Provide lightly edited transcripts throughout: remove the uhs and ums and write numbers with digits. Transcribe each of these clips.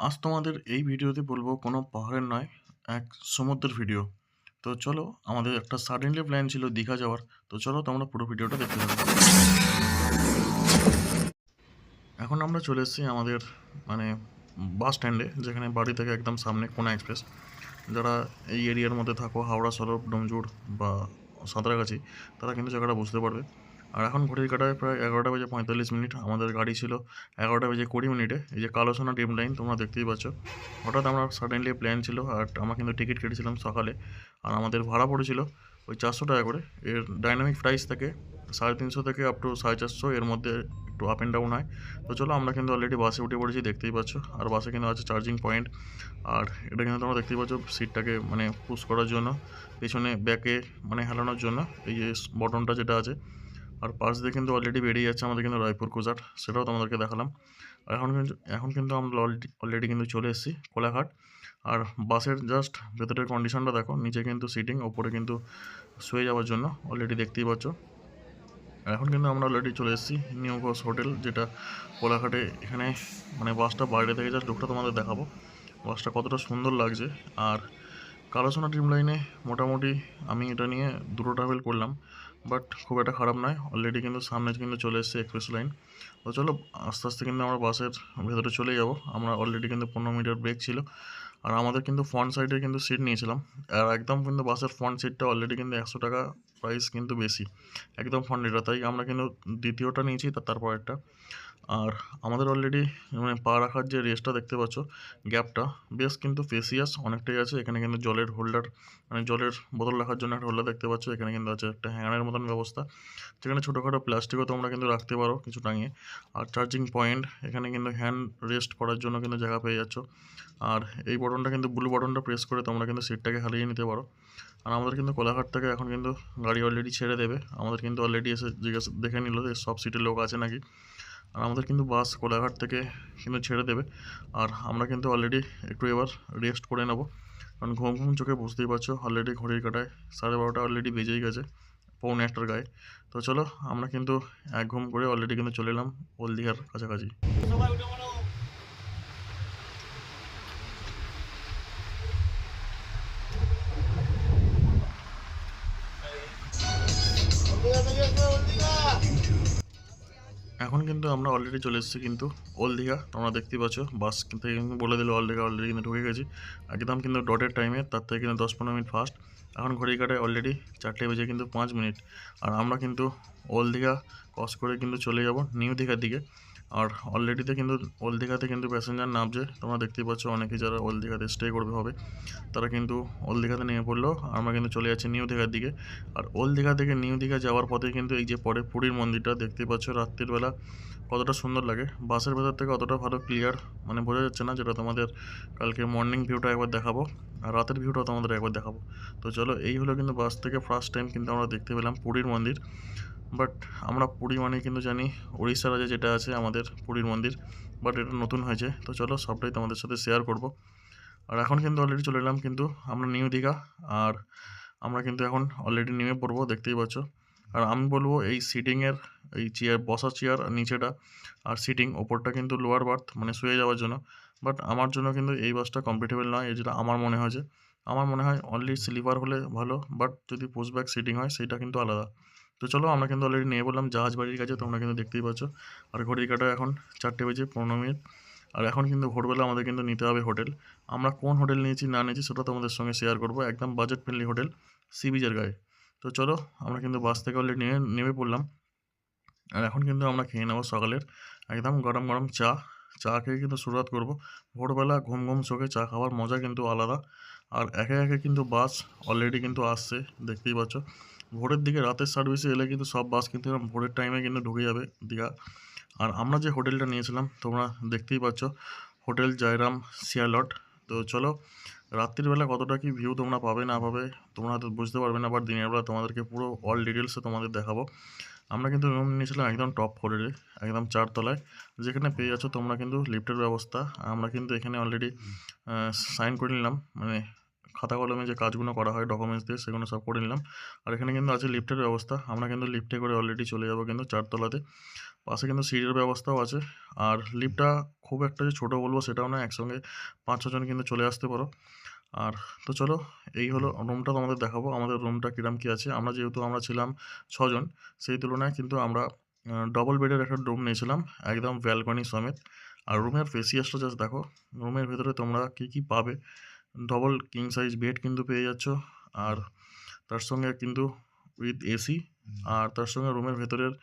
আজ তোমাদের এই ভিডিওতে বলবো কোনো পাহাড়ের নয়, এক সমুদ্রের ভিডিও। তো চলো, আমাদের একটা সাডেনলি প্ল্যান ছিল দীঘা যাওয়ার। তো চলো তোমরা পুরো ভিডিওটা দেখতে থাকো। এখন আমরা চলে এসেছি আমাদের মানে বাস স্ট্যান্ডে, যেখানে বাড়ি থেকে একদম সামনে কোনা এক্সপ্রেস। যারা এই এরিয়ার মধ্যে থাকো, হাওড়া, সরব, ডোমজুড় বা সাঁতরাগাছি, তারা কিন্তু জায়গাটা বুঝতে পারবে। আর এখন ঘড়ির কাঁটায় প্রায় 11টা বেজে 45 মিনিট। আমাদের গাড়ি ছিল 11টা বেজে 20 মিনিটে। এই যে কালো সোনা ডিম লাইন তোমরা দেখতেই পাচ্ছ। হঠাৎ আমরা সাডেনলি প্ল্যান ছিল, আর আমরা কিন্তু টিকিট কেটেছিলাম সকালে। আর আমাদের ভাড়া পড়েছিল ওই 400 টাকা করে। এর ডাইনামিক প্রাইস থাকে 350 থেকে আপ টু 450, এর মধ্যে একটু আপ অ্যান্ড ডাউন হয়। তো চলো, আমরা কিন্তু অলরেডি বাসে উঠে পড়েছি, দেখতেই পাচ্ছ। আর বাসে কিন্তু আছে চার্জিং পয়েন্ট। আর এটা কিন্তু তোমরা দেখতেই পাচ্ছ সিটটাকে মানে পুশ করার জন্য, পেছনে ব্যাকে মানে হেলানোর জন্য এই যে বটনটা যেটা আছে। আর পাশ দিয়ে কিন্তু অলরেডি বেরিয়ে যাচ্ছে আমাদের কিন্তু রায়পুর কুজাট, সেটাও তোমাদেরকে দেখালাম। আর এখন কিন্তু আমরা অলরেডি কিন্তু চলে এসেছি কোলাঘাট। আর বাসের জাস্ট ভেতরের কন্ডিশনটা দেখো, নিচে কিন্তু সিটিং, ওপরে কিন্তু শুয়ে যাওয়ার জন্য অলরেডি দেখতেই পাচ্ছ। আর এখন কিন্তু আমরা অলরেডি চলে এসেছি নিউ ঘোষ হোটেল, যেটা কোলাঘাটে। এখানে মানে বাসটা বাইরে থেকে জাস্ট লুকটা তোমাদের দেখাবো, বাসটা কতটা সুন্দর লাগছে। আর কালোসোনা ড্রিম লাইনে মোটামুটি আমি এটা নিয়ে দুটো ট্রাভেল করলাম, বাট খুব একটা খারাপ নয়। অলরেডি কিন্তু সামনে কিন্তু চলে এসেছে এক্সপ্রেস লাইন। তো চলো, আস্তে আস্তে কিন্তু আমরা বাসের ভেতরে চলে যাব। আমরা অলরেডি কিন্তু 15 মিনিটের ব্রেক ছিল। আর আমাদের কিন্তু ফ্রন্ট সাইডে কিন্তু সিট নিয়েছিলাম। আর একদম কিন্তু বাসের ফ্রন্ট সিটটা অলরেডি কিন্তু 100 টাকা প্রাইস কিন্তু বেশি, একদম ফ্রন্ট এটা। তাই আমরা কিন্তু দ্বিতীয়টা নিয়েছি, তারপর একটা। আর আমাদের অলরেডি মানে পা রাখার যে রেস্টটা দেখতে পাচ্ছ, গ্যাপটা বেশ কিন্তু স্পেসিয়াস অনেকটাই আছে। এখানে কিন্তু জলের হোল্ডার, মানে জলের বোতল রাখার জন্য একটা হোল্ডার দেখতে পাচ্ছ। এখানে কিন্তু আছে একটা হ্যাঙ্গারের মতন ব্যবস্থা, যেখানে ছোটোখাটো প্লাস্টিকও তোমরা কিন্তু রাখতে পারো কিছু টাঙিয়ে। আর চার্জিং পয়েন্ট, এখানে কিন্তু হ্যান্ড রেস্ট করার জন্য কিন্তু জায়গা পেয়ে যাচ্ছ। আর এই বটনটা কিন্তু ব্লু বটনটা প্রেস করে তোমরা কিন্তু সিটটাকে হারিয়ে নিতে পারো। আর আমাদের কিন্তু কোলাঘাট থেকে এখন কিন্তু গাড়ি অলরেডি ছেড়ে দেবে। আমাদের কিন্তু অলরেডি এসে জিজ্ঞাসা দেখে নিল যে সব সিটে লোক আছে নাকি। আর আমাদের কিন্তু বাস কোলাঘাট থেকে কিন্তু ছেড়ে দেবে। আর আমরা কিন্তু অলরেডি একটু এবার রেস্ট করে নেব, কারণ ঘুম ঘুম চোখে বুঝতেই পারছো অলরেডি ঘড়ির কাঁটায় 12:30 অলরেডি বেজেই গেছে, পৌনে একটার গায়ে। তো চলো, আমরা কিন্তু এক ঘুম করে অলরেডি কিন্তু চলে এলাম ওল দীঘার কাছাকাছি। এখন কিন্তু আমরা অলরেডি চলে এসেছি কিন্তু ওল দীঘা, তোমরা দেখতেই পাচ্ছ। বাস থেকে কিন্তু বলে দিল ওল দীঘা অলরেডি কিন্তু ঢুকে গেছি, একদম কিন্তু ডটের টাইমে, তার থেকে কিন্তু 10-15 মিনিট ফাস্ট। এখন ঘড়ি কাটায় অলরেডি 4:05। আর আমরা কিন্তু ওল দীঘা ক্রস করে কিন্তু চলে যাব নিউ দীঘার দিকে। আর অলরেডিতে কিন্তু ওল দীঘাতে কিন্তু প্যাসেঞ্জার নামছে, তোমরা দেখতেই পাচ্ছ। অনেকে যারা ওল দীঘাতে স্টে করবে হবে, তারা কিন্তু ওল দীঘাতে নেমে পড়লো। আমরা কিন্তু চলে যাচ্ছি নিউ দীঘার দিকে। আর ওল দীঘা থেকে নিউ দীঘা যাওয়ার পথে কিন্তু এই যে পরে পুরীর মন্দিরটা দেখতেই পাচ্ছ, রাত্রির বেলা কতটা সুন্দর লাগে। বাসের ভেতর থেকে অতটা ভালো ক্লিয়ার মানে বোঝা যাচ্ছে না, যেটা তোমাদের কালকে মর্নিং ভিউটা একবার দেখাবো, আর রাতের ভিউটাও তোমাদের একবার দেখাবো। তো চলো, এই হলো কিন্তু বাস থেকে ফার্স্ট টাইম কিন্তু আমরা দেখতে পেলাম পুরীর মন্দির। বাট আমরা পুরী মানে কিন্তু জানি উড়িষ্যা রাজ্যে যেটা আছে আমাদের পুরীর মন্দির, বাট এটা নতুন হয়েছে। তো চলো, সবটাই তোমাদের সাথে শেয়ার করব। আর এখন কিন্তু অলরেডি চলে এলাম কিন্তু আমরা নিউ দীঘা। আর আমরা কিন্তু এখন অলরেডি নেমে পড়বো, দেখতেই পাচ্ছ। আর আমি বলবো এই সিটিংয়ের, এই চেয়ার, বসার চেয়ার নিচেটা, আর সিটিং ওপরটা কিন্তু লোয়ার বার্থ মানে শুয়ে যাওয়ার জন্য। বাট আমার জন্য কিন্তু এই বাসটা কমফর্টেবল নয়, এই যেটা আমার মনে হয়েছে। আমার মনে হয় অনলি স্লিপার হলে ভালো, বাট যদি পুশব্যাক সিটিং হয় সেটা কিন্তু আলাদা। তো চলো, আমরা কিন্তু অলরেডি নিয়ে বললাম জাহাজ বাড়ির কাছে, তোমরা কিন্তু দেখতেই পাচ্ছ। আর ঘড়ির কাঁটায় এখন 4:15। আর এখন কিন্তু ভোরবেলা আমাদের কিন্তু নিতে হবে হোটেল। আমরা কোন হোটেল নিয়েছি না নিয়েছি সেটা তোমাদের সঙ্গে শেয়ার করবো, একদম বাজেট ফ্রেন্ডলি হোটেল, সি বিচের গায়ে। তো চলো, আমরা কিন্তু বাস থেকে অলরেডি নেমে পড়লাম। আর এখন কিন্তু আমরা খেয়ে নেবো সকালের একদম গরম গরম চা। চা খেয়ে কিন্তু শুরুয়াত করব। ভোরবেলা ঘুম ঘুম চোখে চা খাওয়ার মজা কিন্তু আলাদা। আর একে একে কিন্তু বাস অলরেডি কিন্তু আসছে, দেখতেই পাচ্ছ। ভোরের দিকে রাতের সার্ভিসে এলে কিন্তু সব বাস কিন্তু এরকম ভোরের টাইমে কিন্তু ঢুকে যাবে দীঘা। আর আমরা যে হোটেলটা নিয়েছিলাম তোমরা দেখতেই পাচ্ছ, হোটেল জয়রাম সিয়ালট। তো চলো, রাত্রিবেলা কতটা কি ভিউ তোমরা পাবে না পাবে তোমরা হয়তো বুঝতে পারবে না, বাট দিনের বেলা তোমাদেরকে পুরো অল ডিটেলসে তোমাদের দেখাবো। আমরা কিন্তু রুম নিয়েছিলাম একদম টপ ফ্লোরে, একদম 4 তলায়, যেখানে পেয়ে যাচ্ছ তোমরা কিন্তু লিফটের ব্যবস্থা। আমরা কিন্তু এখানে অলরেডি সাইন করে নিলাম, মানে খাতা কলমে যে কাজগুলো করা হয় ডকুমেন্টস দিয়ে সেগুলো সব করে নিলাম। আর এখানে কিন্তু আছে লিফটের ব্যবস্থা, আমরা কিন্তু লিফটে করে অলরেডি চলে যাবো কিন্তু 4 তলাতে। পাশে কিন্তু সিঁড়ির ব্যবস্থাও আছে। আর লিফটটা খুব একটা যে ছোটো বলবো সেটাও না, একসঙ্গে 5-6 জন কিন্তু চলে আসতে পারো। আর তো চলো, এই হলো রুমটা তোমাদের দেখাবো আমাদের রুমটা কীরকম কী আছে। আমরা যেহেতু আমরা ছিলাম 6 জন, সেই তুলনায় কিন্তু আমরা ডবল বেডের একটা রুম নিয়েছিলাম একদম ব্যালকনি সমেত। আর রুমের ফেসিয়াসটা জাস্ট দেখো, রুমের ভেতরে তোমরা কী কী পাবে। ডবল কিং সাইজ বেড কিন্তু পেয়ে যাচ্ছ, আর তার সঙ্গে কিন্তু উইথ এসি। আর তার সঙ্গে রুমের ভেতরের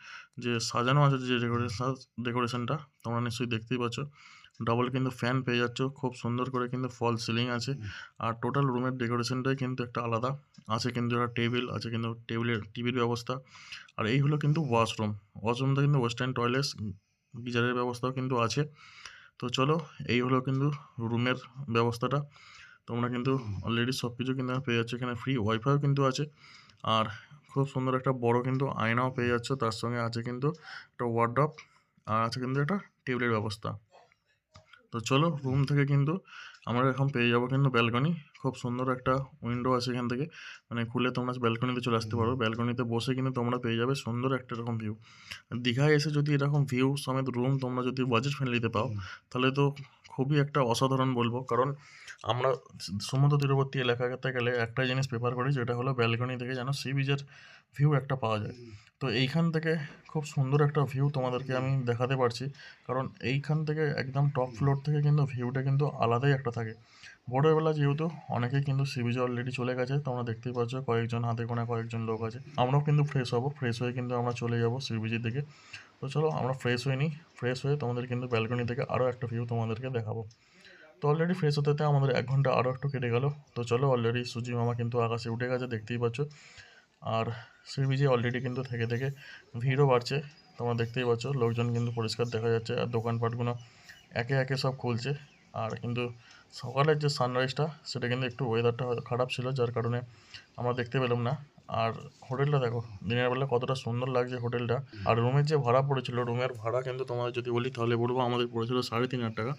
যে সাজানো আছে যে ডেকোরেশনটা তোমরা নিশ্চয়ই দেখতেই পাচ্ছ। ডাবল কিন্তু ফ্যান পেয়ে যাচ্ছ, খুব সুন্দর করে কিন্তু ফল সিলিং আছে। আর টোটাল রুমের ডেকোরেশনটাই কিন্তু একটা আলাদা আছে, কিন্তু একটা টেবিল আছে, কিন্তু টেবিলের টিভির ব্যবস্থা। আর এই হলো কিন্তু ওয়াশরুমটা কিন্তু ওয়েস্টার্ন টয়লেট, গিজারের ব্যবস্থাও কিন্তু আছে। তো চলো, এই হলো কিন্তু রুমের ব্যবস্থাটা। তোমরা কিন্তু অলরেডি সব কিছু কিন্তু পেয়ে যাচ্ছ, এখানে ফ্রি ওয়াইফাইও কিন্তু আছে। আর খুব সুন্দর একটা বড় কিন্তু আয়নাও পেয়ে যাচ্ছ, তার সঙ্গে আছে কিন্তু একটা ওয়ার্ড্রপ, আর আছে কিন্তু একটা টেবিলের ব্যবস্থা। তো চলো, রুম থেকে কিন্তু আমরা এখন পেয়ে যাবো কিন্তু ব্যালকনি। খুব সুন্দর একটা উইন্ডো আছে এখান থেকে, মানে খুলে তোমরা ব্যালকনিতে চলে আসতে পারো। ব্যালকনিতে বসে কিন্তু তোমরা পেয়ে যাবে সুন্দর একটা এরকম ভিউ। দীঘায় এসে যদি এরকম ভিউ সমেত রুম তোমরা যদি বাজেট ফ্রেন্ডলিতে পাও, তাহলে তো খুবই একটা অসাধারণ বলবো। কারণ আমরা সমুদ্র তীরবর্তী এলাকাতে গেলে একটা জিনিস প্রেফার করি, যেটা হলো ব্যালকনি থেকে যেন সি বিচের ভিউ একটা পাওয়া যায়। তো এইখান থেকে খুব সুন্দর একটা ভিউ তোমাদেরকে আমি দেখাতে পারছি, কারণ এইখান থেকে একদম টপ ফ্লোর থেকে কিন্তু ভিউটা কিন্তু আলাদাই একটা থাকে। ভোরবেলা যেহেতু অনেকেই কিন্তু সি বিচে অলরেডি চলে গেছে, তোমরা দেখতেই পাচ্ছ কয়েকজন হাতে গোনা কয়েকজন লোক আছে। আমরাও কিন্তু ফ্রেশ হবো, ফ্রেশ হয়ে কিন্তু আমরা চলে যাবো সি বিচের দিকে। তো চলো আমরা ফ্রেশ হয়ে নিই, ফ্রেশ হয়ে তোমাদের কিন্তু ব্যালকনি থেকে আরও একটা ভিউ তোমাদেরকে দেখাবো। তো অলরেডি ফ্রেশ হতে হতে আমাদের 1 ঘন্টা আরও একটু কেটে গেল। তো চলো, অলরেডি সুজি মামা কিন্তু আকাশে উঠে গেছে, দেখতেই পাচ্ছ। আর সি বিচে অলরেডি কিন্তু থেকে থেকে ভিড়ও বাড়ছে, তোমরা দেখতেই পাচ্ছ। লোকজন কিন্তু পরিষ্কার দেখা যাচ্ছে, আর দোকানপাটগুলো একে একে সব খুলছে। আর কিন্তু সকালের যে সানরাইজটা সেটা কিন্তু একটু ওয়েদারটা খারাপ ছিল, যার কারণে আমরা দেখতে পেলাম না। আর হোটেলটা দেখো দিনের বেলা কতটা সুন্দর লাগছে হোটেলটা। আর রুমের যে ভাড়া পড়েছিল, রুমের ভাড়া কিন্তু তোমাদের যদি বলি তাহলে বলবো আমাদের পড়েছিল 3,500 টাকা।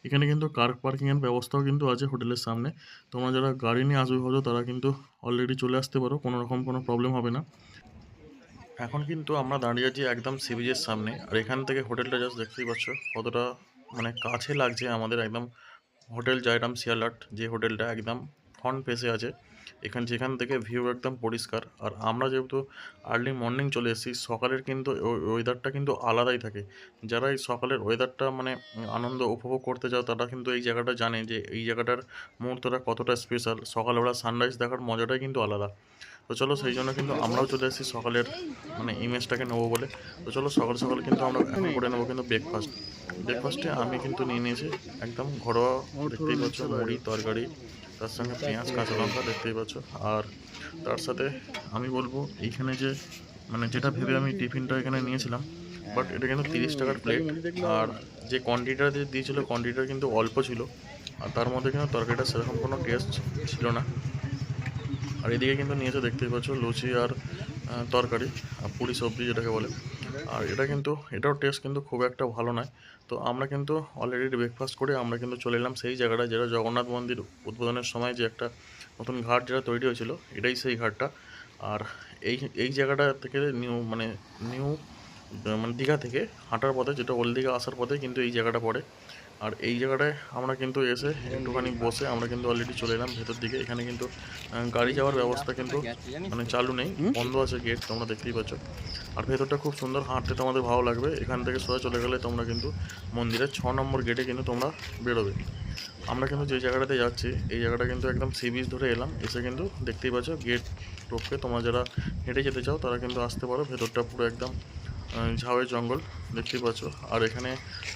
এখানে কিন্তু কার পার্কিংয়ের ব্যবস্থাও কিন্তু আছে হোটেলের সামনে। তোমরা যারা গাড়ি নিয়ে আসবে ভাবছো তারা কিন্তু অলরেডি চলে আসতে পারো, কোনো রকম কোনো প্রবলেম হবে না। এখন কিন্তু আমরা দাঁড়িয়ে আছি একদম সি বিচের সামনে, আর এখান থেকে হোটেলটা জাস্ট দেখতেই পাচ্ছ কতটা মানে কাছে লাগছে আমাদের। একদম হোটেল জয়রাম সিয়ালাট যে হোটেলটা একদম ফ্রন্ট ফেসে আছে, যেখান থেকে ভিউ একদম পরিষ্কার। আর আমরা যেহেতু আর্লি মর্নিং চলে এসেছি, সকালের কিন্তু ওয়েদারটা কিন্তু আলাদাই থাকে। যারা এই সকালের ওয়েদারটা মানে আনন্দ উপভোগ করতে চাও, তারা কিন্তু এই জায়গাটা জানে যে এই জায়গাটার মুহূর্তটা কতটা স্পেশাল। সকালবেলা সানরাইজ দেখার মজাটাই কিন্তু আলাদা। তো চলো, সেই জন্য কিন্তু আমরাও চলে এসেছি সকালের মানে ইমেজটাকে নেবো বলে। তো চলো, সকাল সকাল কিন্তু আমরা এখন করে নেবো কিন্তু ব্রেকফাস্টে আমি কিন্তু নিয়ে নিয়েছি একদম ঘরোয়া, দেখতেই পাচ্ছ, মুড়ি তরকারি, তার সঙ্গে পেঁয়াজ কাঁচা লঙ্কা দেখতেই পাচ্ছ। আর তার সাথে আমি বলবো এইখানে যে মানে যেটা ভেবে আমি টিফিনটা এখানে নিয়েছিলাম, বাট এটা কিন্তু 30 টাকার প্লেট। আর যে কোয়ান্টিটিটা দিয়েছিলো কোয়ান্টিটিটা কিন্তু অল্প ছিল, আর তার মধ্যে কিন্তু তরকারিটা সেরকম কোনো টেস্ট ছিল না। আর এদিকে কিন্তু নিয়েছে দেখতেই পাচ্ছ লুচি আর তরকারি, পুরি সবজি যেটাকে বলে। আর এটাও টেস্ট কিন্তু খুব একটা ভালো নয়। তো আমরা কিন্তু অলরেডি ব্রেকফাস্ট করে আমরা কিন্তু চলে এলাম সেই জায়গাটা, যেটা জগন্নাথ মন্দির উদ্বোধনের সময় যে একটা নতুন ঘাট যেটা তৈরি হয়েছিল, এটাই সেই ঘাটটা। আর এই জায়গাটা থেকে নিউ মানে দীঘা থেকে হাঁটার পথে, যেটা ওল্ড দীঘা আসার পথে কিন্তু এই জায়গাটা পড়ে। আর এই জায়গাটায় আমরা কিন্তু এসে একটুখানি বসে আমরা কিন্তু অলরেডি চলে এলাম ভেতর দিকে। এখানে কিন্তু গাড়ি যাওয়ার ব্যবস্থা কিন্তু মানে চালু নেই, বন্ধ আছে গেট, তোমরা দেখতেই পাচ্ছ। আর ভেতরটা খুব সুন্দর, হাঁটতে তোমাদের ভালো লাগবে। এখান থেকে সোজা চলে গেলে তোমরা কিন্তু মন্দিরের 6 নম্বর গেটে কিন্তু তোমরা বেরোবে। আমরা কিন্তু যে জায়গাটাতে যাচ্ছি এই জায়গাটা কিন্তু একদম সি বিচ ধরে এলাম, এসে কিন্তু দেখতেই পাচ্ছ গেট টপকে তোমরা যারা হেঁটে যেতে চাও তারা কিন্তু আসতে পারো। ভেতরটা পুরো একদম ঝাউয়ের জঙ্গল দেখতেই পাচ্ছ। আর এখানে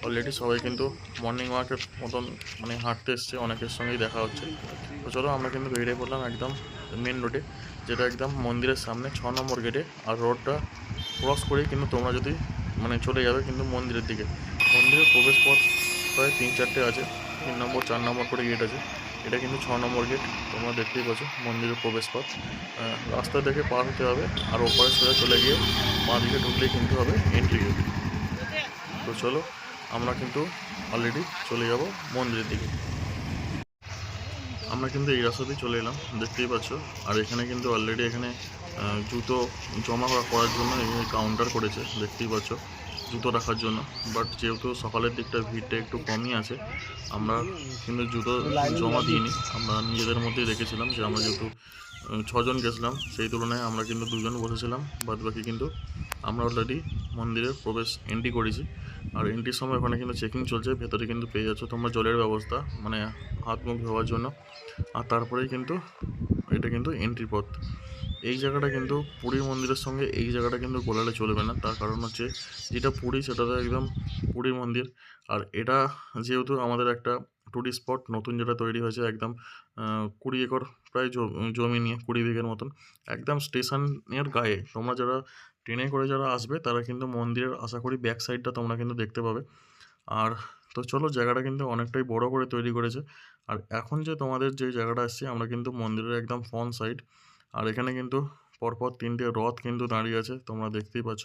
অলরেডি সবাই কিন্তু মর্নিং ওয়াকের মতন মানে হাঁটতে এসছে, অনেকের সঙ্গেই দেখা হচ্ছে। তো চলো, আমরা কিন্তু বেরিয়ে পড়লাম একদম মেন রোডে, যেটা একদম মন্দিরের সামনে 6 নম্বর গেটে। আর রোডটা ক্রস করেই কিন্তু তোমরা যদি মানে চলে যাবে কিন্তু মন্দিরের দিকে। মন্দিরের প্রবেশ পথ প্রায় 3-4টে আছে, 3 নম্বর 4 নম্বর করে গেট আছে। এটা কিন্তু 6 নম্বর গেট, তোমরা দেখতেই পাচ্ছ মন্দিরের প্রবেশ পথ। রাস্তা দেখে পার হতে হবে, আর ওপারে সোজা চলে গিয়ে বাঁ দিকে ঢুকলেই কিন্তু হবে এন্ট্রি গেট। তো চলো, আমরা কিন্তু অলরেডি চলে যাব মন্দিরের দিকে। আমরা কিন্তু এই রাস্তাতেই চলে এলাম, দেখতেই পাচ্ছ। আর এখানে কিন্তু অলরেডি এখানে জুতো জমা করার জন্য এখানে কাউন্টার করেছে, দেখতেই পাচ্ছ, জুতো রাখার জন্য। বাট যেহেতু সকালের দিকটা ভিড়টা একটু কমই আছে, আমরা কিন্তু জুতো জমা দিইনি। আমরা নিজেদের মধ্যেই রেখেছিলাম যে আমরা যেহেতু 6 জন গেছিলাম, সেই তুলনায় আমরা কিন্তু 2 জন বসেছিলাম। বাদ বাকি কিন্তু আমরা অলরেডি মন্দিরের প্রবেশ এন্ট্রি করেছি। আর এন্ট্রির সময় ওখানে কিন্তু চেকিং চলছে, ভেতরে কিন্তু পেয়ে যাচ্ছ তোমরা জলের ব্যবস্থা, মানে হাত মুখ ধোয়ার জন্য। আর তারপরেই কিন্তু এটা কিন্তু এন্ট্রি পথ। এই জায়গাটা কিন্তু পুরীর মন্দিরের সঙ্গে এই জায়গাটা কিন্তু গোলালে চলবে না। তার কারণ হচ্ছে যেটা পুরী সেটা তো একদম পুরীর মন্দির। আর এটা যেহেতু আমাদের একটা টুরিস্ট স্পট নতুন যেটা তৈরি হয়েছে, একদম 20 একর প্রায় জমি নিয়ে 20 বিঘের মতন, একদম স্টেশনের গায়ে। তোমরা যারা ট্রেনে করে যারা আসবে তারা কিন্তু মন্দিরের আশা করি ব্যাক সাইডটা তোমরা কিন্তু দেখতে পাবে। আর তো চলো, জায়গাটা কিন্তু অনেকটাই বড় করে তৈরি করেছে। আর এখন যে তোমাদের যে জায়গাটা আসছে, আমরা কিন্তু মন্দিরের একদম ফ্রন্ট সাইড। আর এখানে কিন্তু পরপর 3টে রথ কিন্তু দাঁড়িয়ে আছে, তোমরা দেখতেই পাচ্ছ।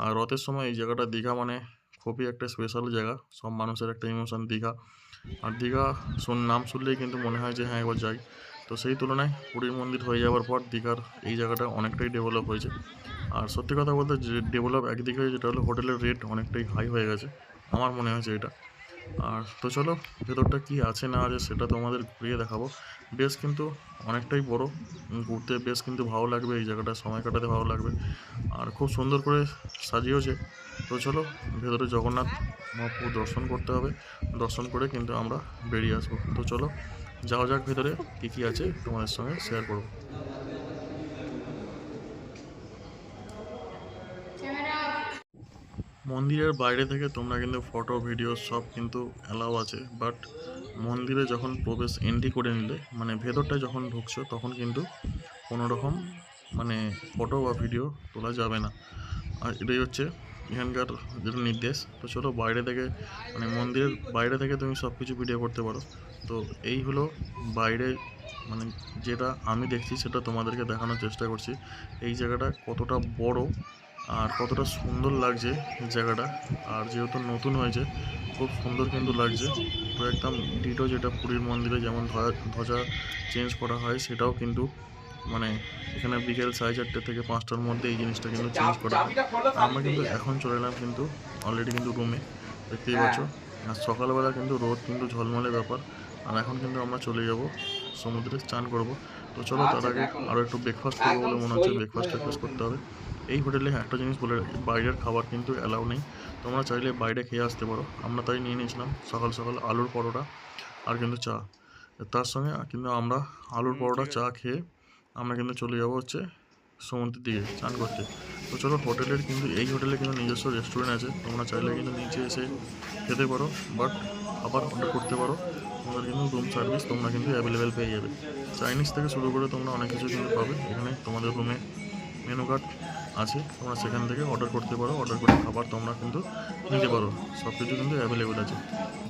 আর রথের সময় এই জায়গাটা দীঘা মানে খুবই একটা স্পেশাল জায়গা, সব মানুষের একটা ইমোশন দীঘা। আর দীঘা নাম শুনলেই কিন্তু মনে হয় যে হ্যাঁ একবার যাই। তো সেই তুলনায় পুরীর মন্দির হয়ে যাওয়ার পর দীঘার এই জায়গাটা অনেকটাই ডেভেলপ হয়েছে। আর সত্যি কথা বলতে যে ডেভেলপ একদিকে, যেটা হলো হোটেলের রেট অনেকটাই হাই হয়ে গেছে, আমার মনে হয়েছে এটা। আর তো চলো, ভেতরটা কি আছে না আছে সেটা তোমাদের ঘুরিয়ে দেখাবো। বেশ কিন্তু অনেকটাই বড়, ঘুরতে বেশ কিন্তু ভালো লাগবে, এই জায়গাটা সময় কাটাতে ভালো লাগবে। আর খুব সুন্দর করে সাজিয়েছে। তো চলো, ভেতরে জগন্নাথ মহাপ্রভু দর্শন করতে হবে, দর্শন করে কিন্তু আমরা বেরিয়ে আসবো। তো চলো যাওয়া যাক ভেতরে, কী কী আছে তোমাদের সঙ্গে শেয়ার করবো। মন্দিরের বাইরে থেকে তোমরা কিন্তু ফটো ভিডিও সব কিন্তু অ্যালাউ আছে, বাট মন্দিরে যখন প্রবেশ এন্ট্রি করে নিলে, মানে ভেতরটায় যখন ঢুকছো, তখন কিন্তু কোনো রকম মানে ফটো বা ভিডিও তোলা যাবে না। আর এটাই হচ্ছে এখানকার যেটা নির্দেশ। তো চলো বাইরে থেকে, মানে মন্দিরের বাইরে থেকে তুমি সব কিছু ভিডিও করতে পারো। তো এই হলো বাইরে, মানে যেটা আমি দেখছি সেটা তোমাদেরকে দেখানোর চেষ্টা করছি। এই জায়গাটা কতটা বড় আর কতটা সুন্দর লাগছে জায়গাটা। আর যেহেতু নতুন হয়েছে, খুব সুন্দর কিন্তু লাগছে। পুরো একদম ডিটো যেটা পুরীর মন্দিরে যেমন ধ্বজা চেঞ্জ করা হয়, সেটাও কিন্তু মানে এখানে বিকেল 4:30 থেকে 5টার মধ্যে এই জিনিসটা কিন্তু চেঞ্জ করা হয়। আমরা কিন্তু এখন চলে এলাম কিন্তু অলরেডি কিন্তু রুমে, দেখতেই পাচ্ছ। আর সকালবেলা কিন্তু রোদ কিন্তু ঝলমলে ব্যাপার। আর এখন কিন্তু আমরা চলে যাব সমুদ্রে স্নান করব। তো চলো, তার আগে আরও একটু ব্রেকফাস্ট করবো বলে মনে হচ্ছে, ব্রেকফাস্ট করতে হবে। এই হোটেলে একটা জিনিস বলে রাখি, বাইরের খাবার কিন্তু অ্যালাউ নেই। তোমরা চাইলে বাইরে খেয়ে আসতে পারো। আমরা তাই নিয়ে নিয়েছিলাম সকাল সকাল আলুর পরোটা আর কিন্তু চা। তার সঙ্গে কিন্তু আমরা আলুর পরোটা চা খেয়ে আমরা কিন্তু চলে যাবো হচ্ছে সমুদ্রের দিকে স্নান করতে। তো চলো, হোটেলের কিন্তু এই হোটেলে কিন্তু নিজস্ব রেস্টুরেন্ট আছে, তোমরা চাইলে কিন্তু নিচে এসে খেতে পারো, বাট খাবার অর্ডার করতে পারো। তোমাদের কিন্তু রুম সার্ভিস তোমরা কিন্তু অ্যাভেলেবেল পেয়ে যাবে। চাইনিজ থেকে শুরু করে তোমরা অনেক কিছু কিন্তু পাবে এখানে। তোমাদের রুমে মেনু কার্ড আছে, তোমরা সেখান থেকে অর্ডার করতে পারো, অর্ডার করে খাবার তোমরা কিন্তু নিতে পারো। সব কিছু কিন্তু অ্যাভেলেবেল আছে,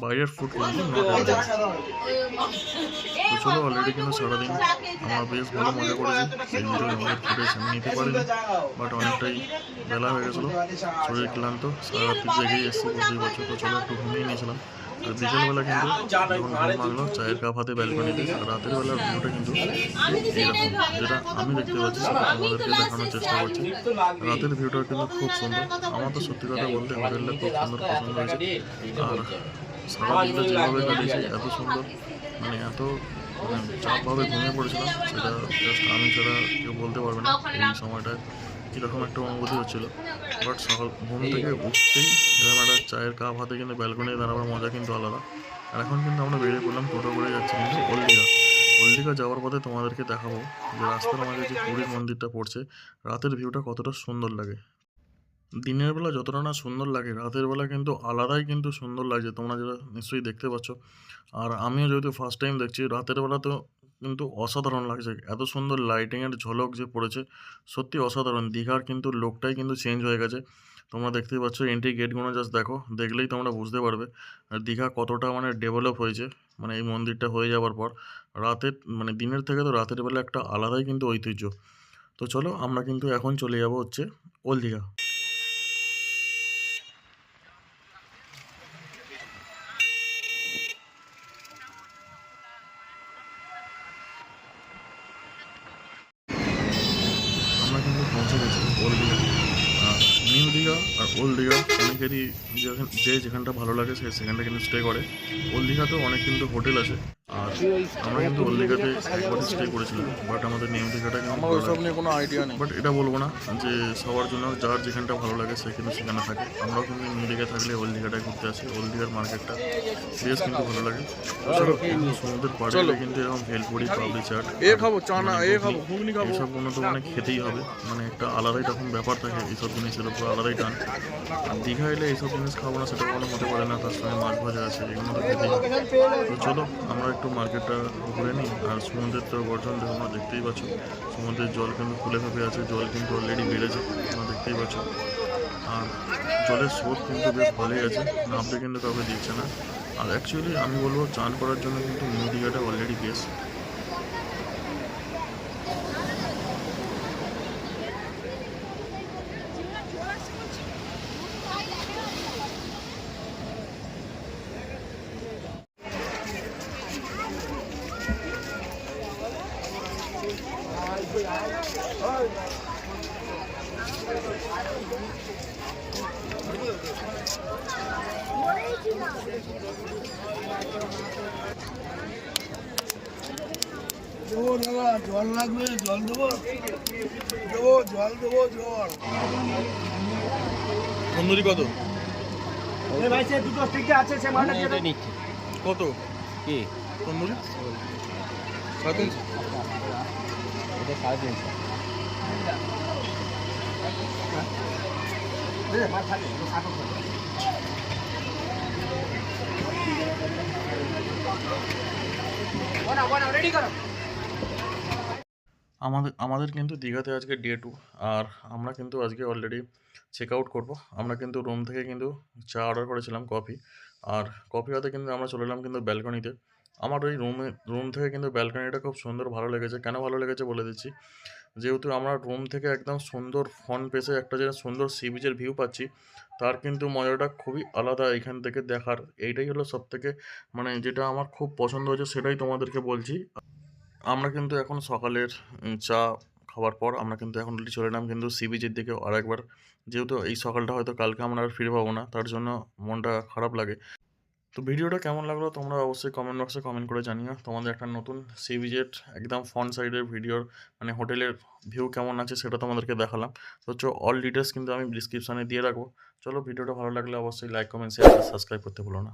বাইরের ফুড কিন্তু নট অ্যাভেলেবেল। তো চলো, অলরেডি কিন্তু সারাদিন আমরা বেশ ভালো মজা করেছি। সেই ভিডিও আমাদের ফুটেজ আমি নিতে পারিনি, বাট অনেকটাই বেলা হয়ে গেছিলো, শরীর ক্লান্ত, সারা রাত্রি জেগেই এসেছি, বুঝতেই পারছো। তো চলো, একটু ঘুমিয়ে নিয়েছিলাম। আর বিকেলবেলা কিন্তু যখন ঘুম ভাঙলো, চায়ের কাপ হাতে ব্যালকনিতে। আর রাতের বেলার ভিউটা কিন্তু এইরকম, যেটা আমি দেখতে পাচ্ছি সেটা তোমাদেরকে দেখানোর চেষ্টা করছি। রাতের ভিউটা কিন্তু খুব সুন্দর। আমার তো সত্যি কথা বলতে হোটেলটা খুব সুন্দর পছন্দ হয়েছে। আর সারা দিনটা যেভাবে কাটিয়েছি, এত সুন্দর, মানে এত মানে চাপভাবে ঘুমিয়ে পড়েছিলাম, সেটা জাস্ট আমি ছাড়া কেউ বলতে পারবে না এই সময়টায় কীরকম একটা অনুভূতি হচ্ছিল। বাট সকাল ঘুম থেকে উঠতেই এরকম একটা চায়ের কাপ হাতে কিন্তু ব্যালকনিতে দাঁড়াবার মজা কিন্তু আলাদা। আর এখন কিন্তু আমরা বেরিয়ে পড়লাম, টোটো করে যাচ্ছি কিন্তু ওল্ড দীঘা। ওল্ড দীঘা যাওয়ার পথে তোমাদেরকে দেখাবো যে রাস্তার মাঝে যে পুরীর মন্দিরটা পড়ছে, রাতের ভিউটা কতটা সুন্দর লাগে। দিনের বেলা যতটা না সুন্দর লাগে, রাতের বেলা কিন্তু আলাদাই কিন্তু সুন্দর লাগছে, তোমরা যেটা নিশ্চয়ই দেখতে পাচ্ছ। আর আমিও যেহেতু ফার্স্ট টাইম দেখছি, রাতের বেলা তো কিন্তু অসাধারণ লাগছে। এত সুন্দর লাইটিংয়ের ঝলক যে পড়েছে, সত্যি অসাধারণ। দীঘার কিন্তু লোকটাই কিন্তু চেঞ্জ হয়ে গেছে। তোমরা দেখতেই পাচ্ছ, এন্ট্রি গেটগুলো জাস্ট দেখো, দেখলেই তোমরা বুঝতে পারবে আর দীঘা কতটা মানে ডেভেলপ হয়েছে, মানে এই মন্দিরটা হয়ে যাওয়ার পর। রাতের মানে দিনের থেকে তো রাতের বেলা একটা আলাদাই কিন্তু ঐতিহ্য। তো চলো, আমরা কিন্তু এখন চলে যাব হচ্ছে ওল্ড দীঘা। ওল্ড দীঘা অনেকেরই যে যেখানটা ভালো লাগে সে সেখানটা কিন্তু স্টে করে। ওল্ড দীঘাতেও অনেক কিন্তু হোটেল আছে, আর আমরা কিন্তু ওল্ড দীঘাতে একবারই স্টে করেছিলাম, বাট আমাদের নিউ দীঘাটা কিন্তু আমার ওইসব নিয়ে কোনো আইডিয়া নেই। বাট এটা বলবো না যে সবার জন্য যার যেখানটা ভালো লাগে সে কিন্তু সেখানে থাকে। আমরাও কিন্তু নিউ দীঘা থাকলে ওল্ড দীঘাটায় ঘুরতে আসি। ওল্ড দীঘার মার্কেটটা বেশ কিন্তু ভালো লাগে। তাছাড়াও সমুদ্রের পাড়ে কিন্তু এরকম ভেলপুরি, পাবলি চাট, খাবো চানা, খাবো ঘুগনি খাবো। এইসব তো মানে খেতেই হবে, মানে একটা আলাদাই তখন ব্যাপার থাকে এইসব জিনিসের উপর আলাদাই টান। আর দীঘা এলে এইসব জিনিস খাবো না সেটা কোনো হতে পারে না, তার সঙ্গে মাছ ভাজা আছে, এগুলো তো খেতেই হবে। তো চলো আমরা একটু মার্কেটটা ঘুরে নিই। আর সমুদ্রের তো গর্জন তোমরা দেখতেই পাচ্ছ, সমুদ্রের জল কিন্তু ফুলে ফেপে আছে, জল কিন্তু অলরেডি বেড়েছে তোমরা দেখতেই পাচ্ছ। আর জলের স্রোত কিন্তু বেশ ভালোই আছে, নামতে কিন্তু কাউকে দিচ্ছে না। আর অ্যাকচুয়ালি আমি বলবো চান করার জন্য কিন্তু নিউ দীঘাটা অলরেডি বেস্ট। দেবো দাদা, জল লাগবে, জল দেবো, জল দেবো, জল। তন্দুরি কত? ভাই সে দুটো স্টিক আছে, সে মালটা দিয়ে দাও। কত কি তন্দুরি? 350। এটা 350। রেডি করো। আমাদের কিন্তু দীঘাতে আজকে ডে 2, আর আমরা কিন্তু আজকে অলরেডি চেক আউট করবো। আমরা কিন্তু রুম থেকে কিন্তু চা অর্ডার করেছিলাম, কফি, আর কফি হাতে কিন্তু আমরা চলে এলাম কিন্তু ব্যালকনিতে। আমার ওই রুম থেকে কিন্তু ব্যালকনিটা খুব সুন্দর ভালো লেগেছে। কেন ভালো লেগেছে বলে দিচ্ছি। যেহেতু আমরা রুম থেকে একদম সুন্দর ফ্রন্ট পেসে একটা যে সুন্দর সি বিচের ভিউ পাচ্ছি, তার কিন্তু মজাটা খুবই আলাদা এখান থেকে দেখার। এইটাই হলো সবথেকে মানে যেটা আমার খুব পছন্দ হয়েছে, সেটাই তোমাদেরকে বলছি। আমরা কিন্তু এখন সকালের চা খাওয়ার পর আমরা কিন্তু এখন অলরেডি চলে এলাম কিন্তু সি বিচের দিকে আরেকবার। যেহেতু এই সকালটা হয়তো কালকে আমরা আর ফিরে পাবো না, তার জন্য মনটা খারাপ লাগে। তো ভিডিওটা কেমন লাগলো তোমরা অবশ্যই কমেন্ট বক্সে কমেন্ট করে জানিও। তোমাদের একটা নতুন সি বিচের একদম ফ্রন্ট সাইডের ভিডিওর মানে হোটেলের ভিউ কেমন আছে সেটা তোমাদেরকে দেখালাম। তো অল ডিটেলস কিন্তু আমি ডিসক্রিপশানে দিয়ে রাখবো। চলো ভিডিওটা ভালো লাগলে অবশ্যই লাইক, কমেন্ট, শেয়ার আর সাবস্ক্রাইব করতে ভুলো না।